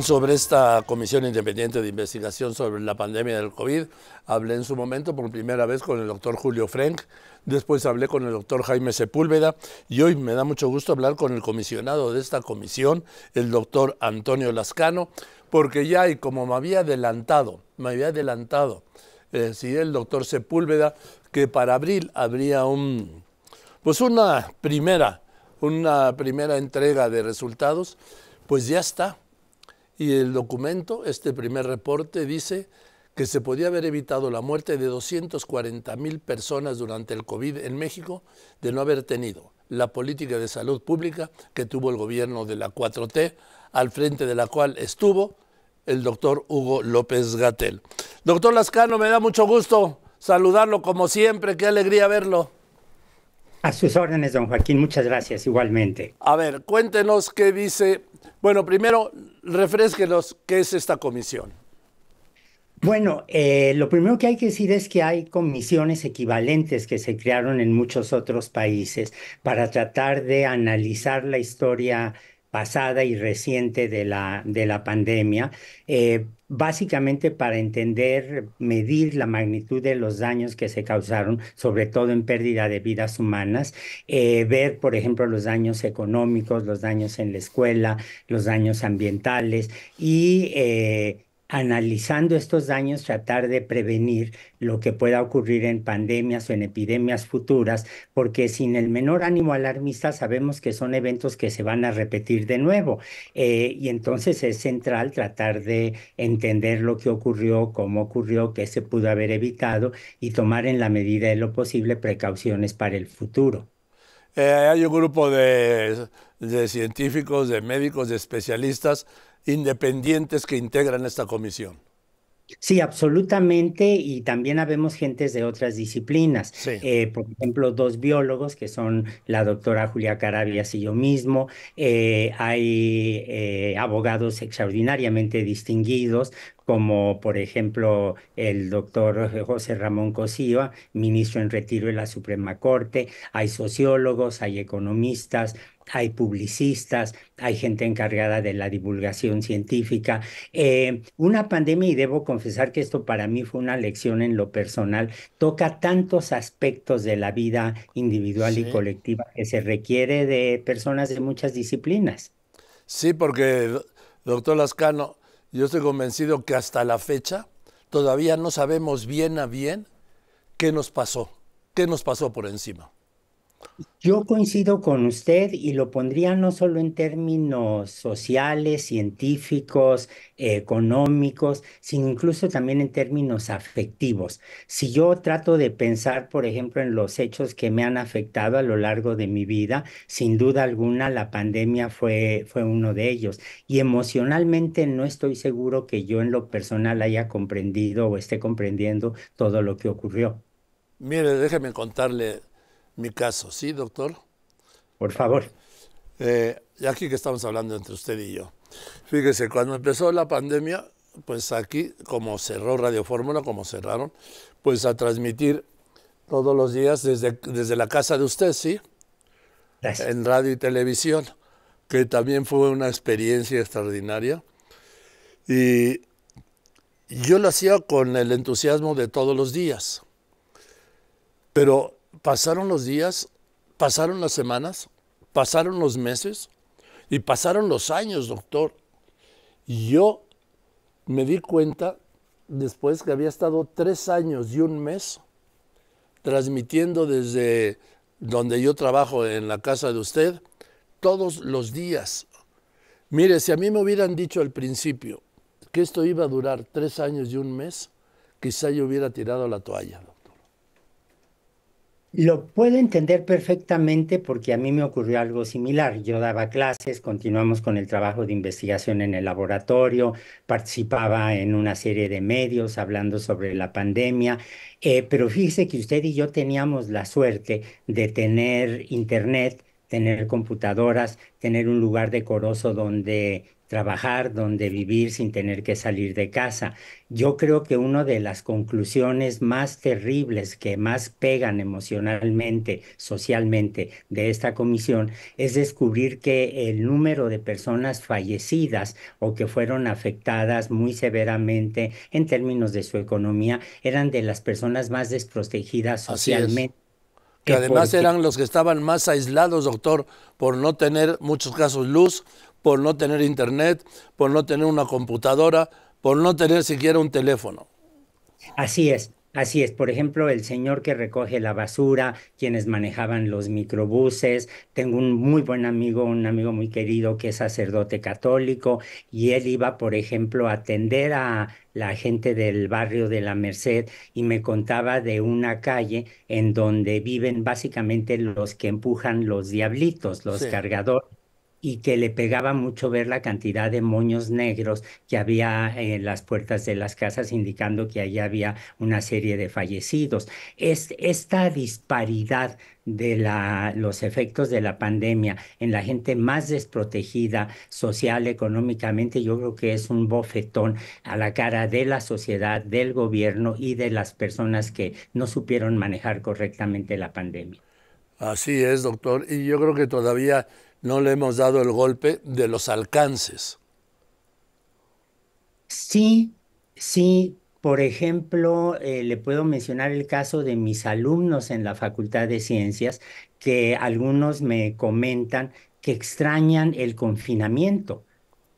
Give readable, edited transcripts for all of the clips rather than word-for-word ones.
sobre esta comisión independiente de investigación sobre la pandemia del COVID. Hablé en su momento por primera vez con el doctor Julio Frenk, después hablé con el doctor Jaime Sepúlveda y hoy me da mucho gusto hablar con el comisionado de esta comisión, el doctor Antonio Lascano, porque ya, y como me había adelantado, sí, el doctor Sepúlveda, que para abril habría pues una primera entrega de resultados, pues ya está. Y el documento, este primer reporte, dice que se podía haber evitado la muerte de 240,000 personas durante el COVID en México de no haber tenido la política de salud pública que tuvo el gobierno de la 4T, al frente de la cual estuvo el doctor Hugo López-Gatell. Doctor Lascano, me da mucho gusto saludarlo como siempre, qué alegría verlo. A sus órdenes, don Joaquín, muchas gracias, igualmente. A ver, cuéntenos qué dice. Bueno, primero, refrésquenos qué es esta comisión. Bueno, lo primero que hay que decir es que hay comisiones equivalentes que se crearon en muchos otros países para tratar de analizar la historia pasada y reciente de la pandemia, básicamente para entender, medir la magnitud de los daños que se causaron, sobre todo en pérdida de vidas humanas, ver, por ejemplo, los daños económicos, los daños en la escuela, los daños ambientales y analizando estos daños, tratar de prevenir lo que pueda ocurrir en pandemias o en epidemias futuras, porque sin el menor ánimo alarmista sabemos que son eventos que se van a repetir de nuevo. Y entonces es central tratar de entender lo que ocurrió, cómo ocurrió, qué se pudo haber evitado y tomar en la medida de lo posible precauciones para el futuro. Hay un grupo de científicos, de médicos, de especialistas independientes que integran esta comisión. Sí, absolutamente, y también habemos gentes de otras disciplinas. Sí. Por ejemplo, dos biólogos que son la doctora Julia Carabias y yo mismo. Hay abogados extraordinariamente distinguidos, como por ejemplo el doctor José Ramón Cosío, ministro en retiro de la Suprema Corte. Hay sociólogos, hay economistas, hay publicistas, hay gente encargada de la divulgación científica. Una pandemia, y debo confesar que esto para mí fue una lección en lo personal, toca tantos aspectos de la vida individual y Sí. colectiva que se requiere de personas de muchas disciplinas. Sí, porque, doctor Lascano, yo estoy convencido que hasta la fecha todavía no sabemos bien a bien qué nos pasó por encima. Yo coincido con usted y lo pondría no solo en términos sociales, científicos, económicos, sino incluso también en términos afectivos. Si yo trato de pensar, por ejemplo, en los hechos que me han afectado a lo largo de mi vida, sin duda alguna la pandemia fue uno de ellos. Y emocionalmente no estoy seguro que yo en lo personal haya comprendido o esté comprendiendo todo lo que ocurrió. Mire, déjeme contarle mi caso, ¿sí, doctor? Por favor. Ya aquí que estamos hablando entre usted y yo. Fíjese, cuando empezó la pandemia, pues aquí, como cerró Radio Fórmula, como cerraron, pues a transmitir todos los días desde la casa de usted, ¿sí? Gracias. En radio y televisión, que también fue una experiencia extraordinaria. Y yo lo hacía con el entusiasmo de todos los días. Pero pasaron los días, pasaron las semanas, pasaron los meses y pasaron los años, doctor. Y yo me di cuenta después que había estado 3 años y un mes transmitiendo desde donde yo trabajo en la casa de usted todos los días. Mire, si a mí me hubieran dicho al principio que esto iba a durar 3 años y un mes, quizá yo hubiera tirado la toalla. Lo puedo entender perfectamente porque a mí me ocurrió algo similar. Yo daba clases, continuamos con el trabajo de investigación en el laboratorio, participaba en una serie de medios hablando sobre la pandemia, pero fíjese que usted y yo teníamos la suerte de tener internet, tener computadoras, tener un lugar decoroso donde trabajar, donde vivir sin tener que salir de casa. Yo creo que una de las conclusiones más terribles que más pegan emocionalmente, socialmente de esta comisión es descubrir que el número de personas fallecidas o que fueron afectadas muy severamente en términos de su economía eran de las personas más desprotegidas Así es. socialmente, Que además porque eran los que estaban más aislados, doctor, por no tener muchos casos luz, por no tener internet, por no tener una computadora, por no tener siquiera un teléfono. así es, así es. Por ejemplo, el señor que recoge la basura, quienes manejaban los microbuses. Tengo un muy buen amigo, un amigo muy querido que es sacerdote católico y él iba, por ejemplo, a atender a la gente del barrio de la Merced y me contaba de una calle en donde viven básicamente los que empujan los diablitos, los Sí. cargadores, y que le pegaba mucho ver la cantidad de moños negros que había en las puertas de las casas, indicando que allí había una serie de fallecidos. Esta disparidad de los efectos de la pandemia en la gente más desprotegida social, económicamente, yo creo que es un bofetón a la cara de la sociedad, del gobierno y de las personas que no supieron manejar correctamente la pandemia. Así es, doctor. Y yo creo que todavía no le hemos dado el golpe de los alcances. Sí, sí, por ejemplo, le puedo mencionar el caso de mis alumnos en la Facultad de Ciencias, que algunos me comentan que extrañan el confinamiento.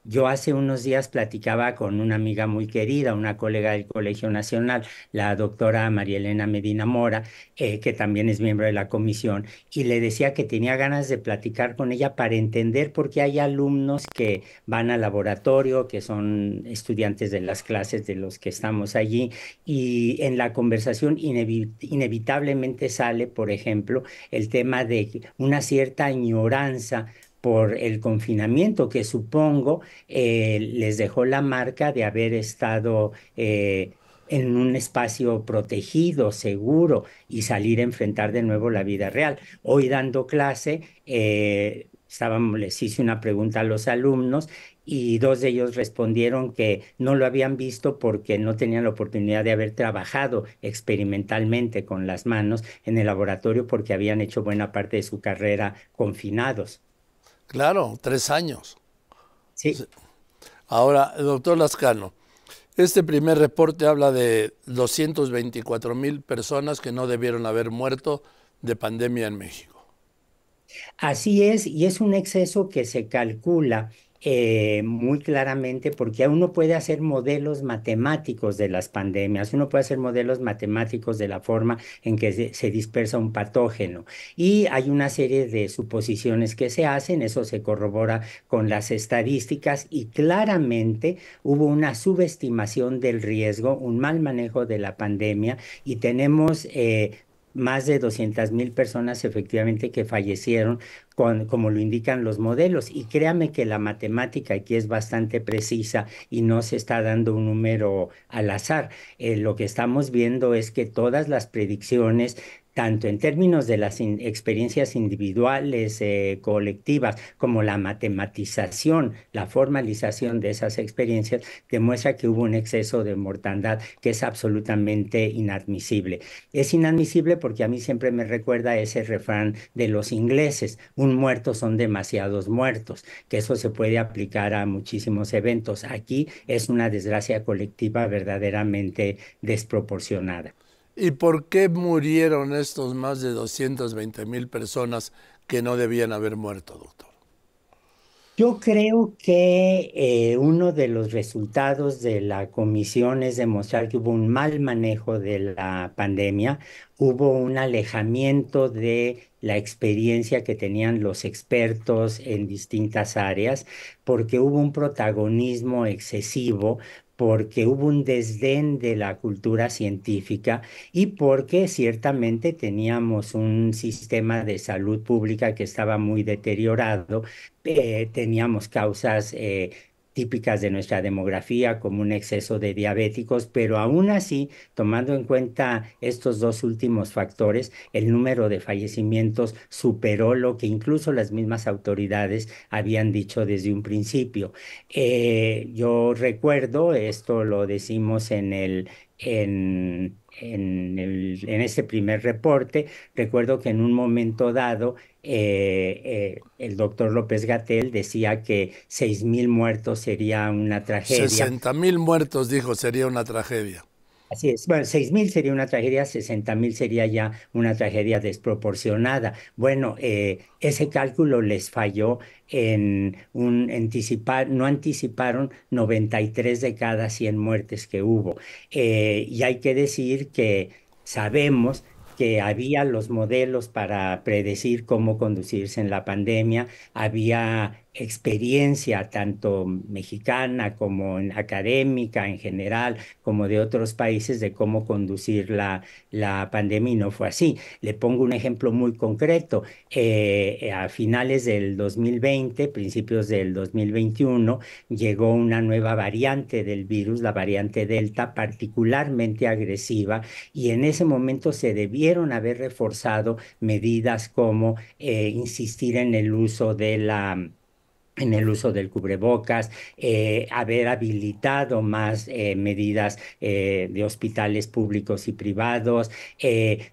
Yo hace unos días platicaba con una amiga muy querida, una colega del Colegio Nacional, la doctora María Elena Medina Mora, que también es miembro de la comisión, y le decía que tenía ganas de platicar con ella para entender por qué hay alumnos que van al laboratorio, que son estudiantes de las clases de los que estamos allí, y en la conversación inevitablemente sale, por ejemplo, el tema de una cierta añoranza por el confinamiento, que supongo les dejó la marca de haber estado en un espacio protegido, seguro, y salir a enfrentar de nuevo la vida real. Hoy dando clase, les hice una pregunta a los alumnos y dos de ellos respondieron que no lo habían visto porque no tenían la oportunidad de haber trabajado experimentalmente con las manos en el laboratorio porque habían hecho buena parte de su carrera confinados. Claro, 3 años. Sí. Ahora, doctor Lascano, este primer reporte habla de 224,000 personas que no debieron haber muerto de pandemia en México. Así es, y es un exceso que se calcula muy claramente porque uno puede hacer modelos matemáticos de las pandemias, uno puede hacer modelos matemáticos de la forma en que se dispersa un patógeno y hay una serie de suposiciones que se hacen, eso se corrobora con las estadísticas y claramente hubo una subestimación del riesgo, un mal manejo de la pandemia y tenemos más de 200,000 personas efectivamente que fallecieron, como lo indican los modelos. Y créame que la matemática aquí es bastante precisa y no se está dando un número al azar. Lo que estamos viendo es que todas las predicciones, tanto en términos de las experiencias individuales, colectivas, como la matematización, la formalización de esas experiencias, demuestra que hubo un exceso de mortandad que es absolutamente inadmisible. Es inadmisible porque a mí siempre me recuerda ese refrán de los ingleses: un muerto son demasiados muertos, que eso se puede aplicar a muchísimos eventos. Aquí es una desgracia colectiva verdaderamente desproporcionada. ¿Y por qué murieron estos más de 220,000 personas que no debían haber muerto, doctor? Yo creo que uno de los resultados de la comisión es demostrar que hubo un mal manejo de la pandemia, hubo un alejamiento de la experiencia que tenían los expertos en distintas áreas, porque hubo un protagonismo excesivo, porque hubo un desdén de la cultura científica y porque ciertamente teníamos un sistema de salud pública que estaba muy deteriorado. Teníamos causas típicas de nuestra demografía, como un exceso de diabéticos, pero aún así, tomando en cuenta estos dos últimos factores, el número de fallecimientos superó lo que incluso las mismas autoridades habían dicho desde un principio. Yo recuerdo, esto lo decimos en este primer reporte, recuerdo que en un momento dado el doctor López-Gatell decía que 6.000 muertos sería una tragedia. 60.000 muertos, dijo, sería una tragedia. Así es. Bueno, 6.000 sería una tragedia, 60.000 sería ya una tragedia desproporcionada. Bueno, ese cálculo les falló no anticiparon 93 de cada 100 muertes que hubo. Y hay que decir que sabemos que había los modelos para predecir cómo conducirse en la pandemia, había experiencia tanto mexicana como académica en general como de otros países de cómo conducir la pandemia y no fue así. Le pongo un ejemplo muy concreto. A finales del 2020, principios del 2021, llegó una nueva variante del virus, la variante Delta, particularmente agresiva, y en ese momento se debieron haber reforzado medidas como insistir en el uso del cubrebocas, haber habilitado más medidas de hospitales públicos y privados,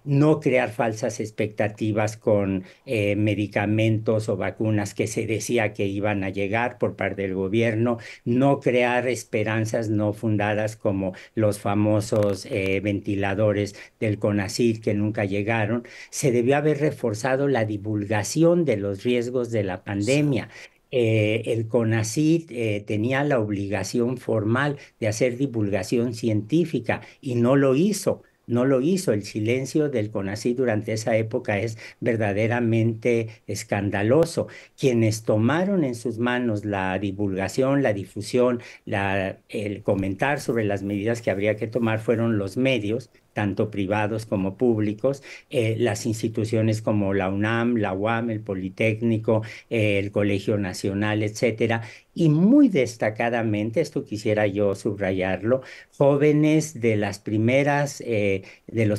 no crear falsas expectativas con medicamentos o vacunas que se decía que iban a llegar por parte del gobierno, no crear esperanzas no fundadas como los famosos ventiladores del CONACYT que nunca llegaron. Se debió haber reforzado la divulgación de los riesgos de la Sí. pandemia. El CONACYT tenía la obligación formal de hacer divulgación científica y no lo hizo. No lo hizo. El silencio del CONACYT durante esa época es verdaderamente escandaloso. Quienes tomaron en sus manos la divulgación, la difusión, el comentar sobre las medidas que habría que tomar fueron los medios, tanto privados como públicos, las instituciones como la UNAM, la UAM, el Politécnico, el Colegio Nacional, etcétera. Y muy destacadamente, esto quisiera yo subrayarlo, jóvenes de los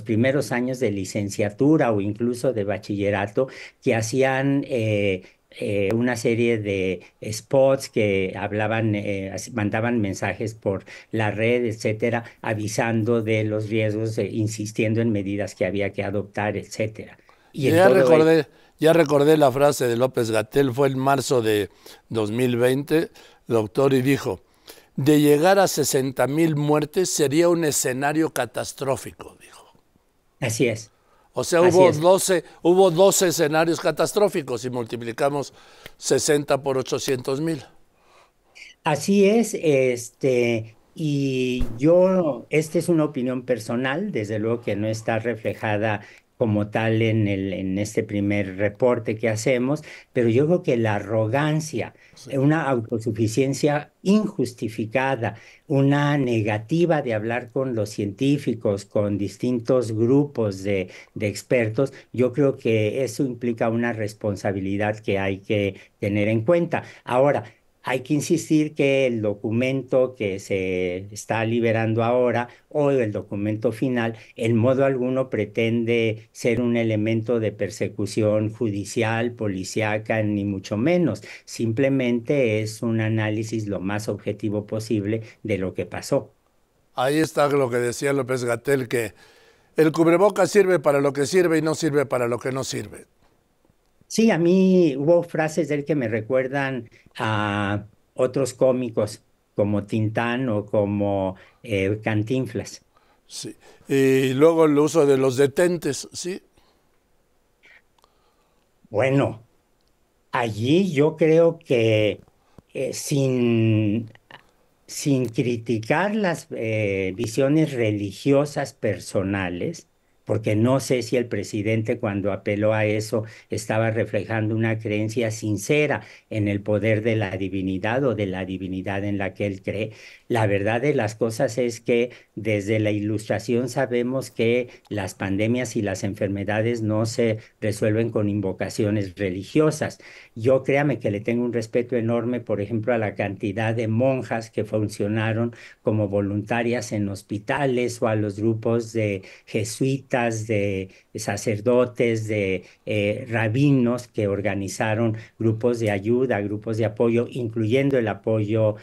primeros años de licenciatura o incluso de bachillerato que hacían una serie de spots que hablaban, mandaban mensajes por la red, etcétera, avisando de los riesgos, insistiendo en medidas que había que adoptar, etcétera. Y Yo en todo ello, ya recordé la frase de López-Gatell, fue en marzo de 2020, doctor, y dijo, de llegar a 60.000 muertes sería un escenario catastrófico, dijo. así es. O sea, Así es, hubo 12 escenarios catastróficos y multiplicamos 60 por 800.000. así es, y yo, esta es una opinión personal, desde luego que no está reflejada como tal en este primer reporte que hacemos, pero yo creo que la arrogancia, Sí. una autosuficiencia injustificada, una negativa de hablar con los científicos, con distintos grupos de expertos, yo creo que eso implica una responsabilidad que hay que tener en cuenta. Ahora, hay que insistir que el documento que se está liberando ahora o el documento final en modo alguno pretende ser un elemento de persecución judicial, policíaca, ni mucho menos. Simplemente es un análisis lo más objetivo posible de lo que pasó. Ahí está lo que decía López-Gatell, que el cubrebocas sirve para lo que sirve y no sirve para lo que no sirve. Sí, a mí hubo frases de él que me recuerdan a otros cómicos como Tintán o como Cantinflas. Sí. Y luego el uso de los detentes, ¿sí? Bueno, allí yo creo que sin criticar las visiones religiosas personales, porque no sé si el presidente cuando apeló a eso estaba reflejando una creencia sincera en el poder de la divinidad o de la divinidad en la que él cree. La verdad de las cosas es que desde la Ilustración sabemos que las pandemias y las enfermedades no se resuelven con invocaciones religiosas. Yo créame que le tengo un respeto enorme, por ejemplo, a la cantidad de monjas que funcionaron como voluntarias en hospitales o a los grupos de jesuitas, de sacerdotes, de rabinos que organizaron grupos de ayuda, grupos de apoyo, incluyendo el apoyo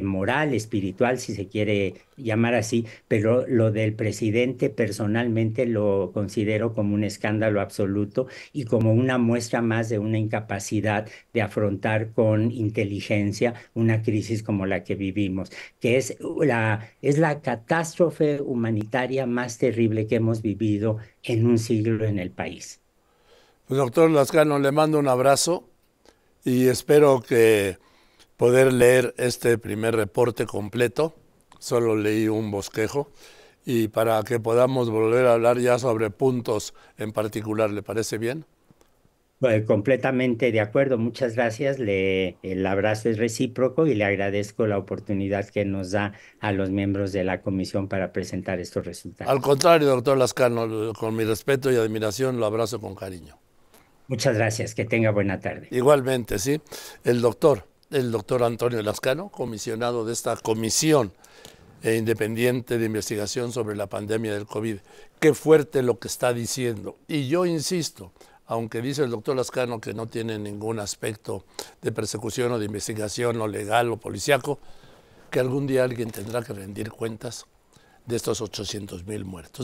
moral, espiritual, si se quiere llamar así, pero lo del presidente personalmente lo considero como un escándalo absoluto y como una muestra más de una incapacidad de afrontar con inteligencia una crisis como la que vivimos, que es la catástrofe humanitaria más terrible que hemos vivido en un siglo en el país. Pues doctor Lascano, le mando un abrazo y espero que poder leer este primer reporte completo. Solo leí un bosquejo y para que podamos volver a hablar ya sobre puntos en particular, ¿le parece bien? Completamente de acuerdo, muchas gracias. El abrazo es recíproco y le agradezco la oportunidad que nos da a los miembros de la comisión para presentar estos Al resultados. contrario, doctor Lascano, con mi respeto y admiración lo abrazo con cariño. Muchas gracias, que tenga buena tarde. Igualmente, sí. El doctor Antonio Lascano, comisionado de esta comisión independiente de investigación sobre la pandemia del COVID. Qué fuerte lo que está diciendo. Y yo insisto, aunque dice el doctor Lascano que no tiene ningún aspecto de persecución o de investigación o legal o policiaco, que algún día alguien tendrá que rendir cuentas de estos 800,000 muertos.